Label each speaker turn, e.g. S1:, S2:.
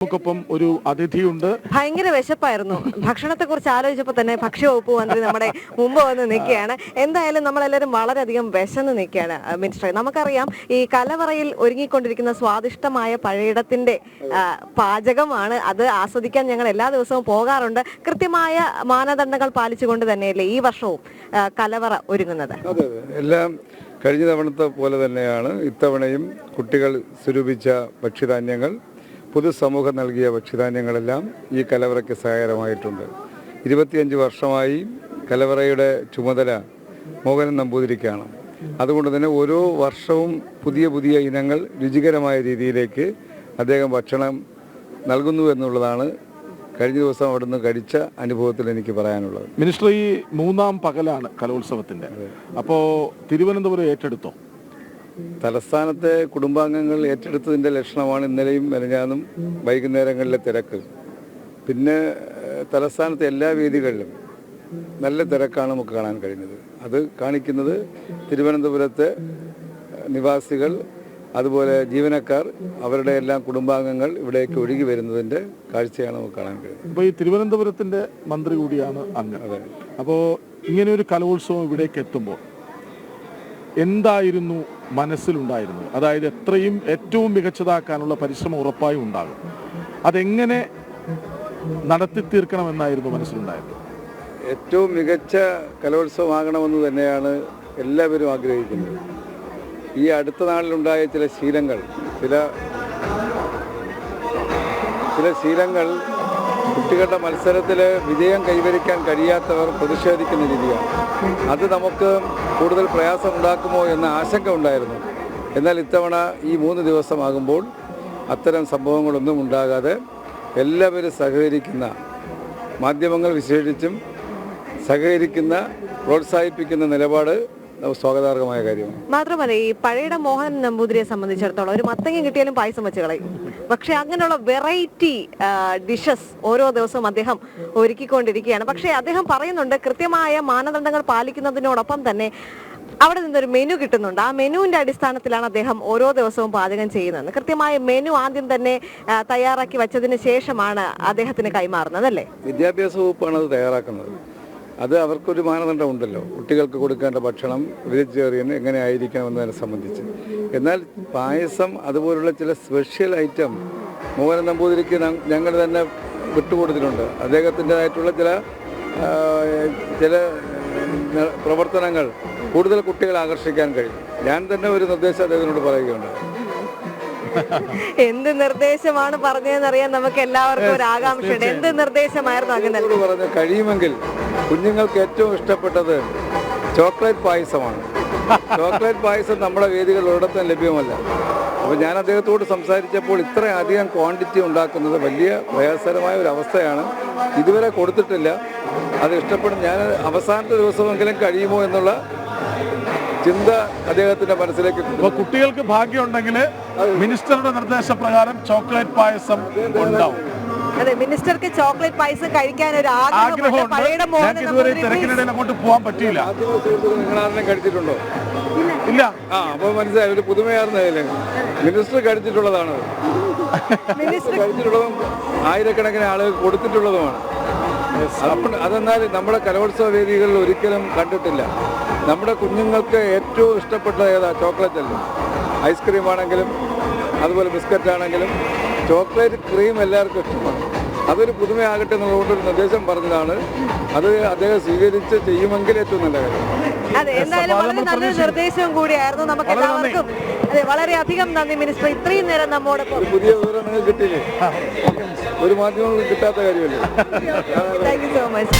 S1: നമുക്കൊപ്പം ഒരു അതിഥിയുണ്ട്.
S2: ഭയങ്കര വിശപ്പായിരുന്നു. ഭക്ഷണത്തെ കുറിച്ച് ആലോചിച്ചപ്പോൾ തന്നെ ഭക്ഷ്യവകുപ്പ് മന്ത്രി നമ്മുടെ മുമ്പ് വന്ന് നിൽക്കുകയാണ്. എന്തായാലും നമ്മളെല്ലാവരും വളരെയധികം വിശന്ന് നിൽക്കുകയാണ്. മിനിസ്റ്റർ, നമുക്കറിയാം ഈ കലവറയിൽ ഒരുങ്ങിക്കൊണ്ടിരിക്കുന്ന സ്വാദിഷ്ടമായ പഴയിടത്തിന്റെ പാചകമാണ്. അത് ആസ്വദിക്കാൻ ഞങ്ങൾ എല്ലാ ദിവസവും പോകാറുണ്ട്. കൃത്യമായ മാനദണ്ഡങ്ങൾ പാലിച്ചുകൊണ്ട് തന്നെയല്ലേ ഈ വർഷവും കലവറ ഒരുങ്ങുന്നത്?
S3: അതെ, എല്ലാം കഴിഞ്ഞ തവണത്തെ പോലെ തന്നെയാണ് ഇത്തവണയും. കുട്ടികൾ സ്വരൂപിച്ച ഭക്ഷ്യധാന്യങ്ങൾ, പൊതുസമൂഹം നൽകിയ ഭക്ഷ്യധാന്യങ്ങളെല്ലാം ഈ കലവറയ്ക്ക് സഹായകരമായിട്ടുണ്ട്. 25 വർഷമായി കലവറയുടെ ചുമതല മോഹനൻ നമ്പൂതിരിക്കാണ്. അതുകൊണ്ട് തന്നെ ഓരോ വർഷവും പുതിയ പുതിയ ഇനങ്ങൾ രുചികരമായ രീതിയിലേക്ക് അദ്ദേഹം ഭക്ഷണം നൽകുന്നു എന്നുള്ളതാണ് കഴിഞ്ഞ ദിവസം അവിടുന്ന് കഴിച്ച അനുഭവത്തിൽ എനിക്ക് പറയാനുള്ളത്.
S1: മിനിസ്റ്റർ, ഈ 3ാം പകലാണ് കലോത്സവത്തിന്റെ. അപ്പോൾ തിരുവനന്തപുരം ഏറ്റെടുത്തോ?
S3: തലസ്ഥാനത്തെ കുടുംബാംഗങ്ങൾ ഏറ്റെടുത്തതിൻ്റെ ലക്ഷണമാണ് ഇന്നലെയും മെനഞ്ഞാന്നും വൈകുന്നേരങ്ങളിലെ തിരക്ക്. പിന്നെ തലസ്ഥാനത്തെ എല്ലാ വേദികളിലും നല്ല തിരക്കാണ് നമുക്ക് കാണാൻ കഴിഞ്ഞത്. അത് കാണിക്കുന്നത് തിരുവനന്തപുരത്തെ നിവാസികൾ, അതുപോലെ ജീവനക്കാർ, അവരുടെ എല്ലാം കുടുംബാംഗങ്ങൾ ഇവിടേക്ക് ഒഴുകി വരുന്നതിൻ്റെ കാഴ്ചയാണ് നമുക്ക് കാണാൻ കഴിയുന്നത്.
S1: അപ്പോൾ ഈ തിരുവനന്തപുരത്തിൻ്റെ മന്ത്രി കൂടിയാണ് അങ്ങ്.
S3: അതെ.
S1: അപ്പോൾ ഇങ്ങനെയൊരു കലോത്സവം ഇവിടേക്ക് എത്തുമ്പോൾ എന്തായിരുന്നു മനസ്സിലുണ്ടായിരുന്നത്? അതായത് ഏറ്റവും മികച്ചതാക്കാനുള്ള പരിശ്രമം ഉറപ്പായും ഉണ്ടാകും. അതെങ്ങനെ നടത്തി തീർക്കണമെന്നായിരുന്നു മനസ്സിലുണ്ടായിരുന്നത്?
S3: ഏറ്റവും മികച്ച കലോത്സവമാകണമെന്ന് തന്നെയാണ് എല്ലാവരും ആഗ്രഹിക്കുന്നത്. ഈ അടുത്ത നാളിലുണ്ടായ ചില ശീലങ്ങൾ കുട്ടികളുടെ മത്സരത്തിൽ വിജയം കൈവരിക്കാൻ കഴിയാത്തവർ പ്രതിഷേധിക്കുന്ന രീതിയാണ്. അത് നമുക്ക് കൂടുതൽ പ്രയാസമുണ്ടാക്കുമോ എന്ന ആശങ്ക ഉണ്ടായിരുന്നു. എന്നാൽ ഇത്തവണ ഈ 3 ദിവസമാകുമ്പോൾ അത്തരം സംഭവങ്ങളൊന്നും ഉണ്ടാകാതെ എല്ലാവരും സഹകരിക്കുന്ന, മാധ്യമങ്ങൾ വിശേഷിച്ചും സഹകരിക്കുന്ന, പ്രോത്സാഹിപ്പിക്കുന്ന നിലപാട് സ്വാഗതാർഹമായ കാര്യമാണ്.
S2: മാത്രമല്ല, ഈ പഴയുടെ മോഹൻ നമ്പൂതിരിയെ സംബന്ധിച്ചിടത്തോളം ഒരു മത്തങ്ങ കിട്ടിയാലും പായസം വെച്ച് കളയും. പക്ഷെ അങ്ങനെയുള്ള വെറൈറ്റി ഡിഷസ് ഓരോ ദിവസവും അദ്ദേഹം ഒരുക്കിക്കൊണ്ടിരിക്കുകയാണ്. പക്ഷെ അദ്ദേഹം പറയുന്നുണ്ട്, കൃത്യമായ മാനദണ്ഡങ്ങൾ പാലിക്കുന്നതിനോടൊപ്പം തന്നെ അവിടെ നിന്നൊരു മെനു കിട്ടുന്നുണ്ട്. ആ മെനുവിന്റെ അടിസ്ഥാനത്തിലാണ് അദ്ദേഹം ഓരോ ദിവസവും പാചകം ചെയ്യുന്നത്. കൃത്യമായ മെനു ആദ്യം തന്നെ തയ്യാറാക്കി വെച്ചതിന് ശേഷമാണ് അദ്ദേഹത്തിന് കൈമാറുന്നത്, അല്ലേ?
S3: വിദ്യാഭ്യാസ വകുപ്പാണ് അത് തയ്യാറാക്കുന്നത്. അത് അവർക്കൊരു മാനദണ്ഡം ഉണ്ടല്ലോ, കുട്ടികൾക്ക് കൊടുക്കേണ്ട ഭക്ഷണം വെജിറ്റേറിയൻ എങ്ങനെ ആയിരിക്കണം എന്നതിനെ സംബന്ധിച്ച്. എന്നാൽ പായസം അതുപോലുള്ള ചില സ്പെഷ്യൽ ഐറ്റം മോഹനൻ നമ്പൂതിരിക്ക് ഞങ്ങൾ തന്നെ വിട്ടുകൊടുത്തിട്ടുണ്ട്. അദ്ദേഹത്തിൻ്റെതായിട്ടുള്ള ചില പ്രവർത്തനങ്ങൾ കൂടുതൽ കുട്ടികളെ ആകർഷിക്കാൻ കഴിയും. ഞാൻ തന്നെ ഒരു നിർദ്ദേശം അദ്ദേഹത്തിനോട് പറയുകയുണ്ട്.
S2: എന്ത് നിർദ്ദേശമാണ് പറഞ്ഞതെന്നറിയാൻ നമുക്ക് എല്ലാവർക്കും ഒരു ആകാംക്ഷയുണ്ട്. എന്ത് നിർദ്ദേശമായിരുന്നു അങ്ങനെ
S3: പറഞ്ഞ? കഴിയുമെങ്കിൽ കുഞ്ഞുങ്ങൾക്ക് ഏറ്റവും ഇഷ്ടപ്പെട്ടത് ചോക്ലേറ്റ് പായസമാണ്. ചോക്ലേറ്റ് പായസം നമ്മുടെ വേദികളിൽ ഒരിടത്തും ലഭ്യമല്ല. അപ്പോൾ ഞാൻ അദ്ദേഹത്തോട് സംസാരിച്ചപ്പോൾ ഇത്രയധികം ക്വാണ്ടിറ്റി ഉണ്ടാക്കുന്നത് വലിയ പ്രയാസകരമായ ഒരു അവസ്ഥയാണ്. ഇതുവരെ കൊടുത്തിട്ടില്ല. അത് ഇഷ്ടപ്പെടും. ഞാൻ അവസാനത്തെ ദിവസമെങ്കിലും കഴിയുമോ എന്നുള്ള ചിന്ത അദ്ദേഹത്തിന്റെ മനസ്സിലേക്ക്.
S1: കുട്ടികൾക്ക് ഭാഗ്യമുണ്ടെങ്കിൽ മിനിസ്റ്ററുടെ നിർദ്ദേശപ്രകാരം ചോക്ലേറ്റ് പായസം ഉണ്ടാവും.
S2: അതെ, മിനിസ്റ്റർക്ക് ചോക്ലേറ്റ് പായസം കഴിക്കാൻ ഒരു
S1: ആഗ്രഹമുണ്ട്. തിരക്കിനിടയിൽ അങ്ങോട്ട് പോകാൻ പറ്റിയില്ല.
S3: നിങ്ങളാരെങ്കിലും കഴിച്ചിട്ടുണ്ടോ?
S1: ഇല്ല.
S3: അപ്പോൾ മനസ്സിലായി, ഒരു പുതുമയാർന്നതല്ലേ. മിനിസ്റ്റർ കഴിച്ചിട്ടുള്ളതാണ്. മിനിസ്റ്റർ കഴിച്ചിട്ടുള്ളതും ആയിരക്കണക്കിന് ആളുകൾ കൊടുത്തിട്ടുള്ളതുമാണ്. അതെന്നാൽ നമ്മുടെ കലോത്സവ വേദികളിൽ ഒരിക്കലും കണ്ടിട്ടില്ല. നമ്മുടെ കുഞ്ഞുങ്ങൾക്ക് ഏറ്റവും ഇഷ്ടപ്പെട്ട ഏതാ? ചോക്ലേറ്റ് അല്ലേ. ഐസ്ക്രീം ആണെങ്കിലും അതുപോലെ ബിസ്ക്കറ്റ് ആണെങ്കിലും ചോക്ലേറ്റ് ക്രീം എല്ലാവർക്കും ഇഷ്ടമാണ്. അതൊരു പുതുമയാകട്ടെ എന്നുള്ളതുകൊണ്ട് ഒരു നിർദ്ദേശം പറഞ്ഞതാണ്. അത് അദ്ദേഹം സ്വീകരിച്ച് ചെയ്യുമെങ്കിൽ ഏറ്റവും നല്ല കാര്യം.
S2: അതെ, എന്തായാലും വളരെ നല്ലൊരു നിർദ്ദേശവും കൂടിയായിരുന്നു. നമുക്ക് എല്ലാവർക്കും വളരെയധികം നന്ദി മിനിസ്റ്റർ, ഇത്രയും നേരം നമ്മോടൊപ്പം.
S3: പുതിയ വിവരം നിങ്ങൾക്ക് കിട്ടിയില്ലേ? ഒരു മാധ്യമങ്ങളും കിട്ടാത്ത കാര്യമല്ലേ.
S2: Thank you so much.